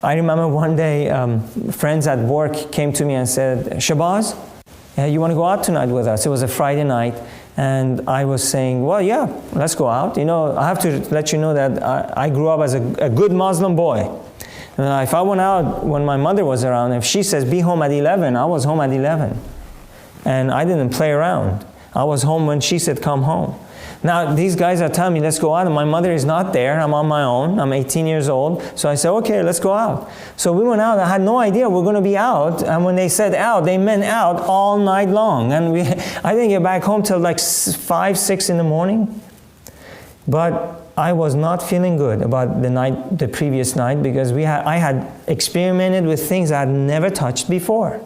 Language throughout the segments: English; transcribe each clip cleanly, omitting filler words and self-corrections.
I remember one day, friends at work came to me and said, Shahbaz, you want to go out tonight with us? It was a Friday night. And I was saying, well, yeah, let's go out. You know, I have to let you know that I grew up as a good Muslim boy. And if I went out when my mother was around, if she says, be home at 11, I was home at 11. And I didn't play around. I was home when she said, come home. Now, these guys are telling me, let's go out, and my mother is not there. I'm on my own. I'm 18 years old. So I said, okay, let's go out. So we went out. I had no idea we're going to be out. And when they said out, they meant out all night long. And I didn't get back home till like 5, 6 in the morning. But I was not feeling good about the previous night, because I had experimented with things I had never touched before.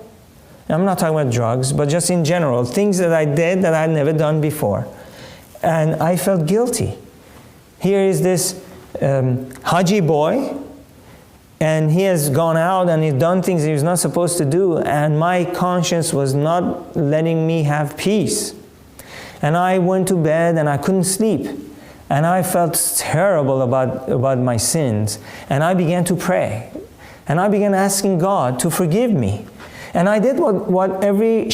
I'm not talking about drugs, but just in general, things that I did that I had never done before. And I felt guilty. Here is this Haji boy, and he has gone out and he's done things he was not supposed to do, and my conscience was not letting me have peace. And I went to bed and I couldn't sleep. And I felt terrible about my sins. And I began to pray. And I began asking God to forgive me. And I did what every good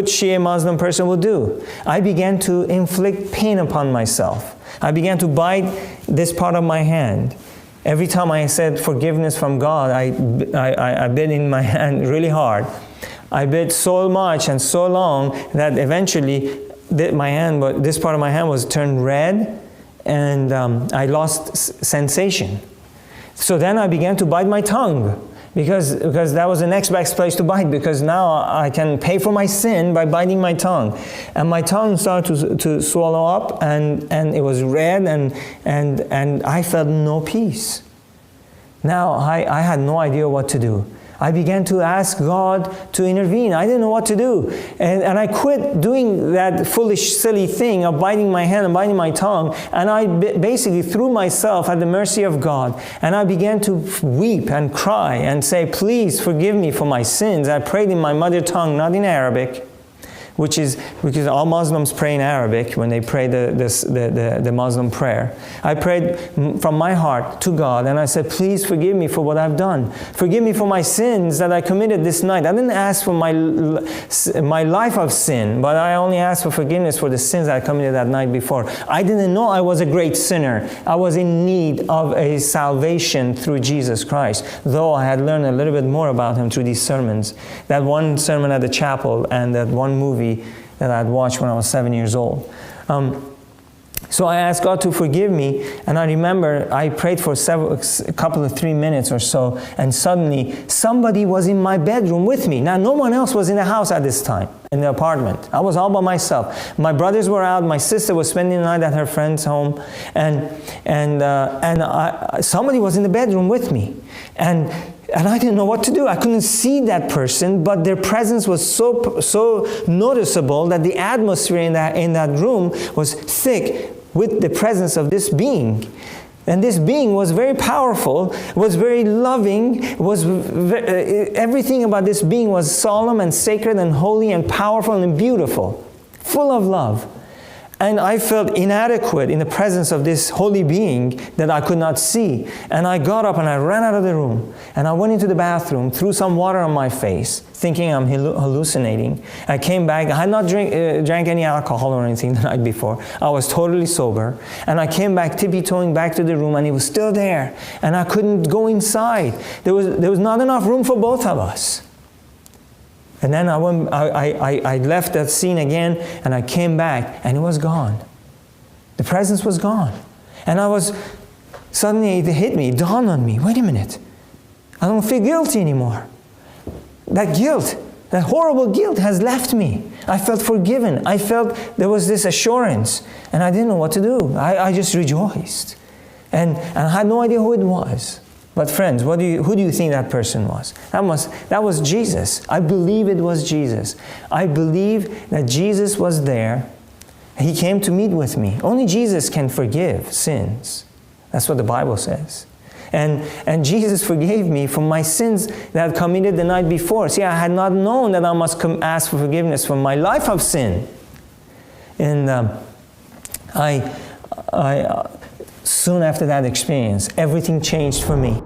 Shia Muslim person will do. I began to inflict pain upon myself. I began to bite this part of my hand. Every time I said forgiveness from God, I bit in my hand really hard. I bit so much and so long that eventually this part of my hand was turned red, and I lost sensation. So then I began to bite my tongue. Because that was the next best place to bite, because now I can pay for my sin by biting my tongue. And my tongue started to swallow up, and it was red, and I felt no peace. Now I had no idea what to do. I began to ask God to intervene. I didn't know what to do. And I quit doing that foolish, silly thing of biting my hand and biting my tongue. And I basically threw myself at the mercy of God. And I began to weep and cry and say, please forgive me for my sins. I prayed in my mother tongue, not in Arabic, which is because all Muslims pray in Arabic when they pray the Muslim prayer. I prayed from my heart to God, and I said, please forgive me for what I've done. Forgive me for my sins that I committed this night. I didn't ask for my life of sin, but I only asked for forgiveness for the sins I committed that night before. I didn't know I was a great sinner. I was in need of a salvation through Jesus Christ, though I had learned a little bit more about Him through these sermons. That one sermon at the chapel and that one movie that I'd watched when I was 7 years old. So I asked God to forgive me, and I remember I prayed for a couple of 3 minutes or so, and suddenly somebody was in my bedroom with me. Now, no one else was in the house at this time, in the apartment. I was all by myself. My brothers were out. My sister was spending the night at her friend's home, and somebody was in the bedroom with me. And I didn't know what to do. I couldn't see that person, but their presence was so noticeable that the atmosphere in that room was thick with the presence of this being. And this being was very powerful, was very loving, everything about this being was solemn and sacred and holy and powerful and beautiful, full of love. And I felt inadequate in the presence of this holy being that I could not see. And I got up and I ran out of the room. And I went into the bathroom, threw some water on my face, thinking I'm hallucinating. I came back. I had not drank any alcohol or anything the night before. I was totally sober. And I came back, tippy-toeing back to the room, and he was still there. And I couldn't go inside. There was not enough room for both of us. And then I left that scene again, and I came back, and it was gone. The presence was gone. And suddenly it hit me, it dawned on me, wait a minute. I don't feel guilty anymore. That guilt, that horrible guilt has left me. I felt forgiven. I felt there was this assurance, and I didn't know what to do. I just rejoiced. And I had no idea who it was. But friends, who do you think that person was? That was Jesus. I believe it was Jesus. I believe that Jesus was there. He came to meet with me. Only Jesus can forgive sins. That's what the Bible says. And Jesus forgave me for my sins that I committed the night before. See, I had not known that I must ask for forgiveness for my life of sin. And Soon after that experience, everything changed for me.